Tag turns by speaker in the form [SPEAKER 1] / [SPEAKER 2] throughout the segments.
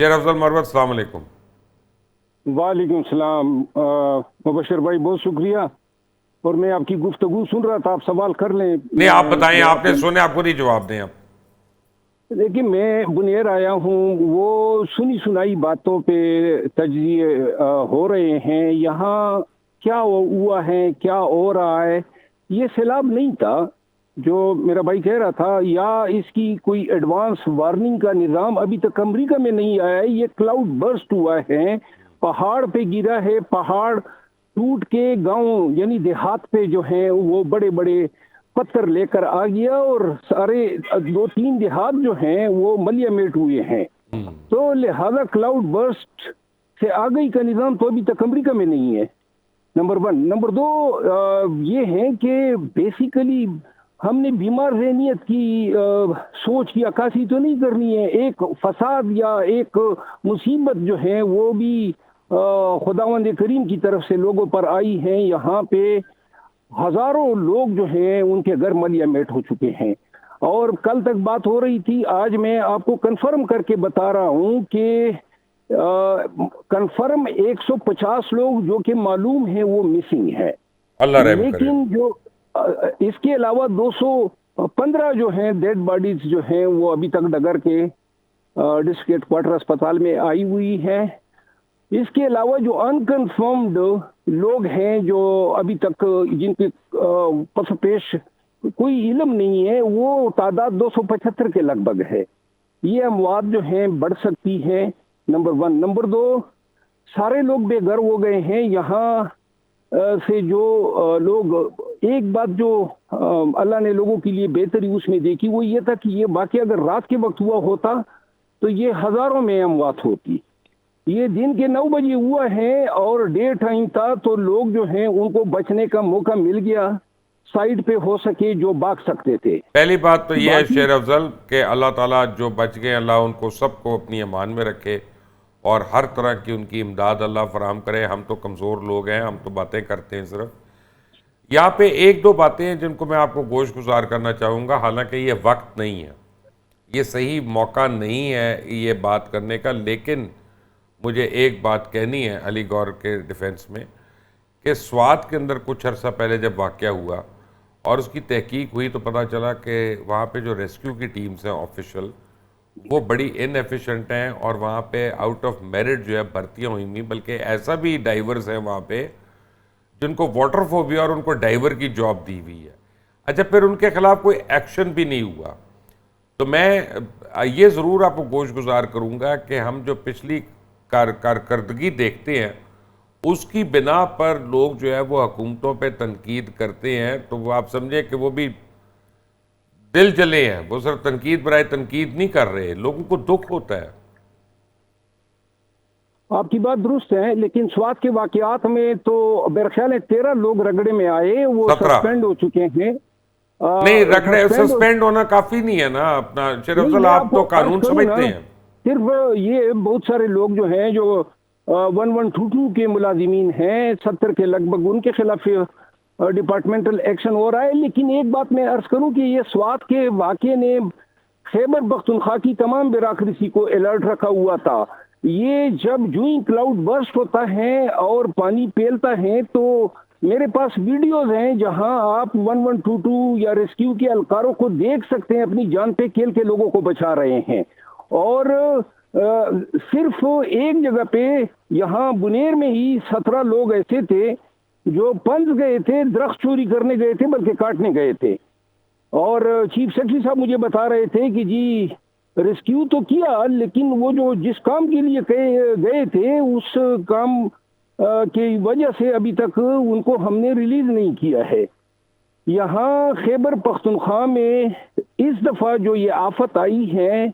[SPEAKER 1] شیر افضل مروت، السلام علیکم۔
[SPEAKER 2] وعلیکم السلام مبشر بھائی، بہت شکریہ۔ اور میں آپ کی گفتگو سن رہا تھا، آپ سوال کر لیں۔
[SPEAKER 1] نہیں آپ بتائیں، آپ نے سنے، آپ کو نہیں جواب دیں آپ۔
[SPEAKER 2] دیکھیے، میں بنیر آیا ہوں، وہ سنی سنائی باتوں پہ تجزیے ہو رہے ہیں۔ یہاں کیا ہوا ہے، کیا ہو رہا ہے، یہ سیلاب نہیں تھا جو میرا بھائی کہہ رہا تھا، یا اس کی کوئی ایڈوانس وارننگ کا نظام ابھی تک امریکہ میں نہیں آیا ہے۔ یہ کلاؤڈ برسٹ ہوا ہے، پہاڑ پہ گرا ہے، پہاڑ ٹوٹ کے گاؤں یعنی دیہات پہ جو ہیں وہ بڑے بڑے پتھر لے کر آ گیا، اور سارے 2-3 دیہات جو ہیں وہ ملیا میٹ ہوئے ہیں۔ تو لہذا کلاؤڈ برسٹ سے آگئی کا نظام تو ابھی تک امریکہ میں نہیں ہے، نمبر 1۔ نمبر 2 یہ ہے کہ بیسیکلی ہم نے بیمار ذہنیت کی سوچ کی عکاسی تو نہیں کرنی ہے۔ ایک فساد یا ایک مصیبت جو ہے وہ بھی خداوند کریم کی طرف سے لوگوں پر آئی ہے۔ یہاں پہ ہزاروں لوگ جو ہیں ان کے گھر ملیا میٹ ہو چکے ہیں، اور کل تک بات ہو رہی تھی، آج میں آپ کو کنفرم کر کے بتا رہا ہوں کہ کنفرم 150 لوگ جو کہ معلوم ہیں وہ مسنگ ہے،
[SPEAKER 1] اللہ رحم کرے۔
[SPEAKER 2] لیکن جو اس کے علاوہ 215 جو ہیں ڈیڈ باڈیز جو ہیں وہ ابھی تک ڈگر کے ڈسٹرکٹ ہیڈ کوارٹر اسپتال میں آئی ہوئی ہے۔ اس کے علاوہ جو انکنفرمڈ لوگ ہیں جو ابھی تک جن کے پس پیش کوئی علم نہیں ہے، وہ تعداد 275 کے لگ بھگ ہے۔ یہ اموات جو ہیں بڑھ سکتی ہیں، نمبر 1۔ نمبر 2، سارے لوگ بے گھر ہو گئے ہیں۔ یہاں سے جو لوگ، ایک بات جو اللہ نے لوگوں کے لیے بہتری اس میں دیکھی وہ یہ تھا کہ یہ واقعہ اگر رات کے وقت ہوا ہوتا تو یہ ہزاروں میں اموات ہوتی۔ یہ دن کے 9 بجے ہوا ہے اور ڈے ٹائم تھا، تو لوگ جو ہیں ان کو بچنے کا موقع مل گیا، سائڈ پہ ہو سکے جو بھاگ سکتے تھے۔
[SPEAKER 1] پہلی بات تو یہ ہے
[SPEAKER 2] باقی
[SPEAKER 1] شیر افضل کہ اللہ تعالیٰ جو بچ گئے، اللہ ان کو سب کو اپنی امان میں رکھے اور ہر طرح کی ان کی امداد اللہ فراہم کرے۔ ہم تو کمزور لوگ ہیں، ہم تو باتیں کرتے ہیں صرف۔ یہاں پہ 1-2 باتیں ہیں جن کو میں آپ کو گوش گزار کرنا چاہوں گا، حالانکہ یہ وقت نہیں ہے، یہ صحیح موقع نہیں ہے یہ بات کرنے کا، لیکن مجھے ایک بات کہنی ہے علی گور کے ڈیفنس میں کہ سوات کے اندر کچھ عرصہ پہلے جب واقعہ ہوا اور اس کی تحقیق ہوئی تو پتہ چلا کہ وہاں پہ جو ریسکیو کی ٹیمز ہیں آفیشل، وہ بڑی ان ایفیشنٹ ہیں، اور وہاں پہ آؤٹ آف میرٹ جو ہے بھرتیاں ہوئی ہوئی، بلکہ ایسا بھی ڈائیورز ہیں وہاں پہ جن کو واٹر فوبیا اور ان کو ڈائیور کی جاب دی ہوئی ہے۔ اچھا، پھر ان کے خلاف کوئی ایکشن بھی نہیں ہوا۔ تو میں یہ ضرور آپ کو گوش گزار کروں گا کہ ہم جو پچھلی کارکردگی دیکھتے ہیں اس کی بنا پر لوگ جو ہے وہ حکومتوں پہ تنقید کرتے ہیں، تو وہ آپ سمجھیں کہ وہ بھی دل جلے ہیں، وہ صرف تنقید برائے تنقید نہیں کر رہے، لوگوں کو دکھ ہوتا ہے۔
[SPEAKER 2] آپ کی بات درست ہے، لیکن سوات کے واقعات میں تو میرا خیال ہے 13 لوگ رگڑے میں آئے، وہ
[SPEAKER 1] 17
[SPEAKER 2] سسپینڈ ہو چکے ہیں۔
[SPEAKER 1] نہیں، رکھڑے سسپینڈ ہونا کافی نہیں ہے نا اپنا شیر
[SPEAKER 2] نہیں،
[SPEAKER 1] افضل،
[SPEAKER 2] میں
[SPEAKER 1] آپ
[SPEAKER 2] آپ
[SPEAKER 1] تو
[SPEAKER 2] کو عرض
[SPEAKER 1] قانون
[SPEAKER 2] کروں نا،
[SPEAKER 1] سمجھتے ہیں۔
[SPEAKER 2] صرف یہ بہت سارے لوگ جو ہیں جو 1122 کے ملازمین ہیں، 70 کے لگ بھگ، ان کے خلاف ڈپارٹمنٹل ایکشن ہو رہا ہے۔ لیکن ایک بات میں عرض کروں کہ یہ سوات کے واقعے نے خیبر پختونخوا کی تمام بیوروکریسی کو الرٹ رکھا ہوا تھا۔ یہ جب جوئیں کلاؤڈ برسٹ ہوتا ہے اور پانی پھیلتا ہے تو میرے پاس ویڈیوز ہیں جہاں آپ 1122 یا ریسکیو کے اہلکاروں کو دیکھ سکتے ہیں اپنی جان پہ کھیل کے لوگوں کو بچا رہے ہیں۔ اور صرف ایک جگہ پہ یہاں بنیر میں ہی 17 لوگ ایسے تھے جو پنج گئے تھے، درخت چوری کرنے گئے تھے بلکہ کاٹنے گئے تھے، اور چیف سیکرٹری صاحب مجھے بتا رہے تھے کہ جی ریسکیو تو کیا، لیکن وہ جو جس کام کے لیے گئے تھے اس کام کی وجہ سے ابھی تک ان کو ہم نے ریلیز نہیں کیا ہے۔ یہاں خیبر پختونخوا میں اس دفعہ جو یہ آفت آئی ہے،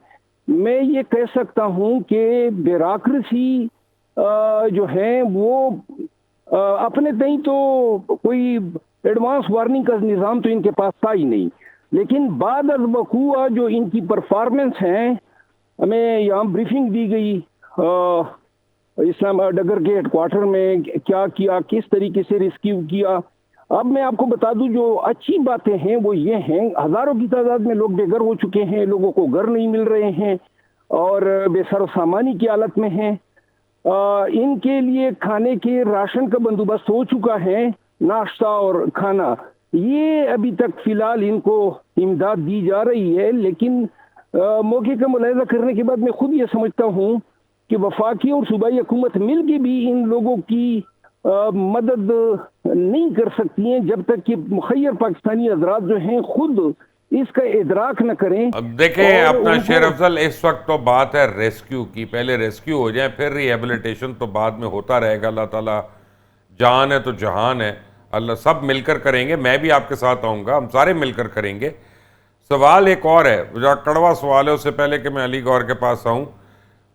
[SPEAKER 2] میں یہ کہہ سکتا ہوں کہ بیوروکریسی جو ہے وہ اپنے تئیں تو کوئی ایڈوانس وارننگ کا نظام تو ان کے پاس تھا ہی نہیں، لیکن بعد از وقوع جو ان کی پرفارمنس ہیں، ہمیں یہاں بریفنگ دی گئی اسلام ڈگر کے ہیڈ کوارٹر میں، کیا کیا، کس طریقے سے ریسکیو کیا۔ اب میں آپ کو بتا دوں جو اچھی باتیں ہیں وہ یہ ہیں، ہزاروں کی تعداد میں لوگ بے گھر ہو چکے ہیں، لوگوں کو گھر نہیں مل رہے ہیں، اور بے سر و سامانی کی حالت میں ہیں. ان کے لیے کھانے کے راشن کا بندوبست ہو چکا ہے, ناشتہ اور کھانا, یہ ابھی تک فی الحال ان کو امداد دی جا رہی ہے. لیکن موقع کا ملاحظہ کرنے کے بعد میں خود یہ سمجھتا ہوں کہ وفاقی اور صوبائی حکومت مل کے بھی ان لوگوں کی مدد نہیں کر سکتی ہیں جب تک کہ مخیر پاکستانی حضرات جو ہیں خود اس کا ادراک نہ کریں.
[SPEAKER 1] اب دیکھیں اپنا شیر افضل, اس وقت تو بات ہے ریسکیو کی, پہلے ریسکیو ہو جائیں, پھر ریہیبلیٹیشن تو بعد میں ہوتا رہے گا. اللہ تعالیٰ جان ہے تو جہان ہے, اللہ سب مل کر کریں گے. میں بھی آپ کے ساتھ آؤں گا, ہم سارے مل کر کریں گے. سوال ایک اور ہے, جو کڑوا سوال ہے, اس سے پہلے کہ میں علی گور کے پاس آؤں,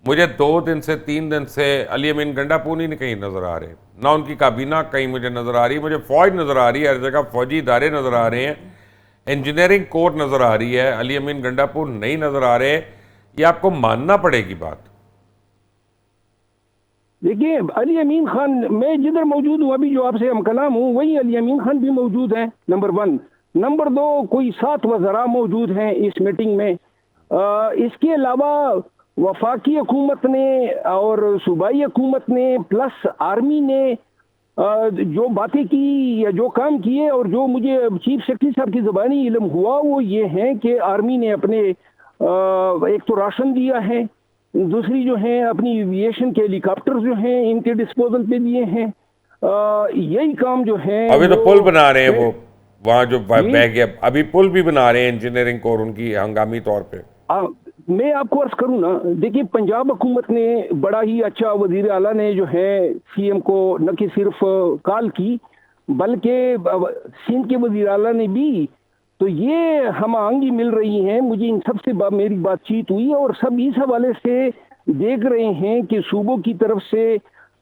[SPEAKER 1] مجھے 2 دن سے 3 دن سے علی امین گنڈا پونی نہیں کہیں نظر آ رہے, نہ ان کی کابینہ کہیں مجھے نظر آ رہی. مجھے فوج نظر آ رہی ہے, ہر جگہ فوجی ادارے نظر آ رہے ہیں, انجینئرنگ کورٹ نظر آ رہی ہے, علی امین گنڈا پور نہیں نظر آ رہے. یہ آپ کو ماننا پڑے گی بات.
[SPEAKER 2] دیکھیے علی امین خان, میں جدھر موجود ہوں ابھی جو آپ سے ہم کلام ہوں, وہی علی امین خان بھی موجود ہیں, نمبر 1. نمبر 2, کوئی 7 وزراء موجود ہیں اس میٹنگ میں. اس کے علاوہ وفاقی حکومت نے اور صوبائی حکومت نے پلس آرمی نے جو باتیں کی یا جو کام کیے, اور جو مجھے چیف سیکرٹری صاحب کی زبانی علم ہوا وہ یہ ہے کہ آرمی نے اپنے ایک تو راشن دیا ہے, دوسری جو ہیں اپنی ایویشن کے ہیلی کاپٹر جو ہیں ان کے ڈسپوزل پہ دیے ہیں. یہی کام جو ہے
[SPEAKER 1] ابھی تو پل بنا رہے ہیں وہ وہاں جو بہ گیا, ابھی پل بھی بنا رہے ہیں انجینئرنگ کور ان کی ہنگامی طور پہ.
[SPEAKER 2] میں آپ کو عرض کروں نا, دیکھیے پنجاب حکومت نے بڑا ہی اچھا, وزیر اعلیٰ نے جو ہے سی ایم کو نہ کہ صرف کال کی بلکہ سندھ کے وزیر اعلیٰ نے بھی, تو یہ ہم آہنگی مل رہی ہیں. مجھے ان سب سے میری بات چیت ہوئی اور سب اس حوالے سے دیکھ رہے ہیں کہ صوبوں کی طرف سے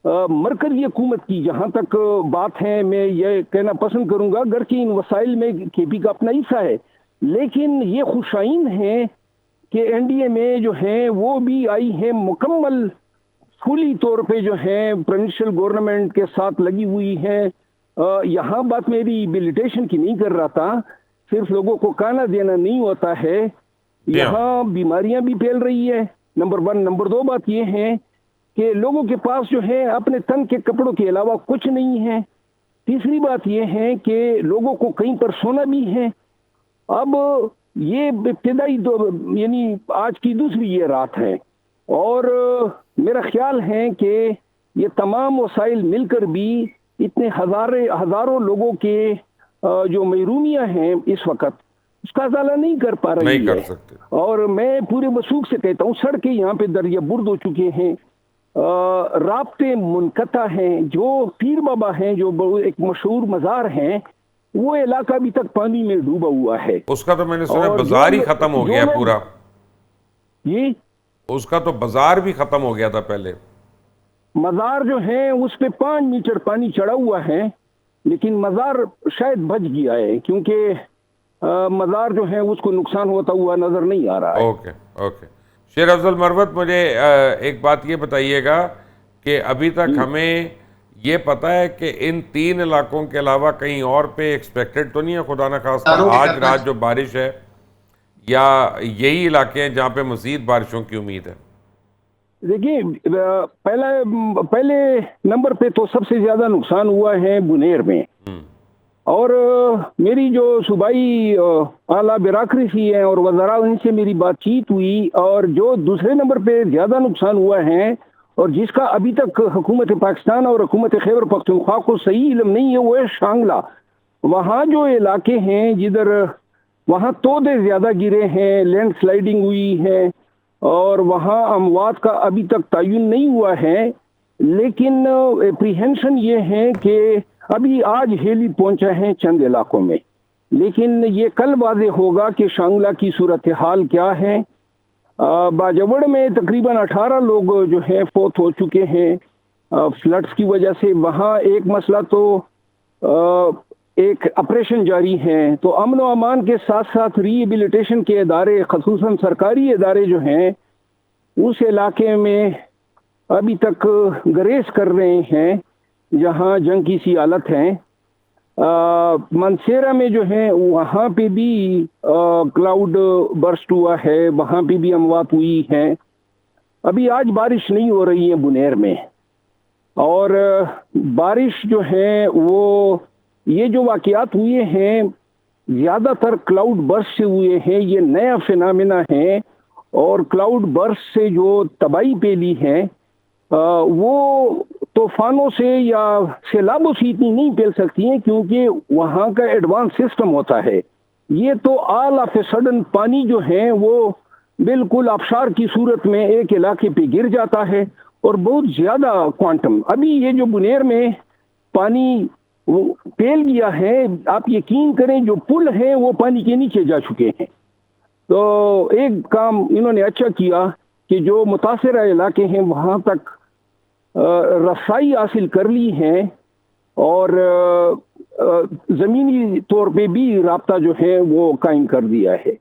[SPEAKER 2] مرکزی حکومت کی جہاں تک بات ہے, میں یہ کہنا پسند کروں گا گرچہ ان وسائل میں کے پی کا اپنا حصہ ہے, لیکن یہ خوشائن ہے کہ این ڈی اے میں جو ہیں وہ بھی آئی ہیں مکمل پھولی طور پہ جو ہے پروونشل گورنمنٹ کے ساتھ لگی ہوئی ہیں. یہاں بات میری ریہیبلیٹیشن کی نہیں کر رہا تھا, صرف لوگوں کو کھانا دینا نہیں ہوتا ہے, یہاں بیماریاں بھی پھیل رہی ہے, نمبر 1. نمبر 2 بات یہ ہے کہ لوگوں کے پاس جو ہے اپنے تن کے کپڑوں کے علاوہ کچھ نہیں ہے. تیسری بات یہ ہے کہ لوگوں کو کہیں پر سونا بھی ہے. اب یہ ابتدائی یعنی آج کی دوسری یہ رات ہے, اور میرا خیال ہے کہ یہ تمام وسائل مل کر بھی اتنے ہزاروں لوگوں کے جو محرومیاں ہیں اس وقت اس کا ازالہ نہیں کر پا رہی
[SPEAKER 1] نہیں کر
[SPEAKER 2] ہے.
[SPEAKER 1] سکتے.
[SPEAKER 2] اور میں پورے وثوق سے کہتا ہوں سڑکیں یہاں پہ دریا برد ہو چکے ہیں, رابطے منقطع ہیں. جو پیر بابا ہیں جو ایک مشہور مزار ہیں وہ علاقہ ابھی تک پانی میں ڈوبا ہوا ہے.
[SPEAKER 1] اس کا تو میں نے سنا بازار ہی ختم ہو گیا پورا.
[SPEAKER 2] جی,
[SPEAKER 1] اس کا تو بازار بھی ختم ہو گیا تھا پہلے.
[SPEAKER 2] مزار جو ہے اس پہ 5 میٹر پانی چڑھا ہوا ہے, لیکن مزار شاید بچ گیا ہے کیونکہ مزار جو ہے اس کو نقصان ہوتا ہوا نظر نہیں آ رہا ہے.
[SPEAKER 1] Okay okay. شیر افضل مروت, مجھے ایک بات یہ بتائیے گا کہ ابھی تک ہمیں یہ پتا ہے کہ ان 3 علاقوں کے علاوہ کہیں اور پہ ایکسپیکٹڈ تو نہیں ہے خدا نخواستہ آج رات جو بارش ہے, یا یہی علاقے ہیں جہاں پہ مزید بارشوں کی امید ہے؟
[SPEAKER 2] دیکھیے پہلے نمبر پہ تو سب سے زیادہ نقصان ہوا ہے بنیر میں, اور میری جو صوبائی اعلیٰ بیوروکریسی ہے اور وزراء ان سے میری بات چیت ہوئی, اور جو دوسرے نمبر پہ زیادہ نقصان ہوا ہے اور جس کا ابھی تک حکومت پاکستان اور حکومت خیبر پختونخوا کو صحیح علم نہیں ہے, وہ ہے شانگلہ. وہاں جو علاقے ہیں جدھر وہاں تودے زیادہ گرے ہیں, لینڈ سلائیڈنگ ہوئی ہے, اور وہاں اموات کا ابھی تک تعین نہیں ہوا ہے, لیکن اپریہنشن یہ ہے کہ ابھی آج ہیلی پہنچا ہے چند علاقوں میں, لیکن یہ کل واضح ہوگا کہ شانگلہ کی صورتحال کیا ہے. باجوڑ میں تقریباً 18 لوگ جو ہیں فوت ہو چکے ہیں فلڈز کی وجہ سے. وہاں ایک مسئلہ تو ایک آپریشن جاری ہے, تو امن و امان کے ساتھ ساتھ ری ایبلیٹیشن کے ادارے خصوصاً سرکاری ادارے جو ہیں اس علاقے میں ابھی تک گریز کر رہے ہیں جہاں جنگ کی سی حالت ہے. منسیرا میں جو ہے وہاں پہ بھی کلاؤڈ برسٹ ہوا ہے, وہاں پہ بھی اموات ہوئی ہیں. ابھی آج بارش نہیں ہو رہی ہے بنیر میں، اور بارش جو ہے وہ یہ جو واقعات ہوئے ہیں زیادہ تر کلاؤڈ برسٹ سے ہوئے ہیں، یہ نیا فینامنا ہے، اور کلاؤڈ برسٹ سے جو تباہی پھیلی ہے وہ طوفانوں سے یا سیلابوں سے اتنی نہیں پھیل سکتی ہیں، کیونکہ وہاں کا ایڈوانس سسٹم ہوتا ہے۔ یہ تو آل آف اے سڈن پانی جو ہے وہ بالکل آبشار کی صورت میں ایک علاقے پہ گر جاتا ہے، اور بہت زیادہ کوانٹم۔ ابھی یہ جو بنیر میں پانی پھیل گیا ہے، آپ یقین کریں جو پل ہیں وہ پانی کے نیچے جا چکے ہیں۔ تو ایک کام انہوں نے اچھا کیا کہ جو متاثرہ علاقے ہیں وہاں تک رسائی حاصل کر لی ہے، اور زمینی طور پہ بھی رابطہ جو ہے وہ قائم کر دیا ہے۔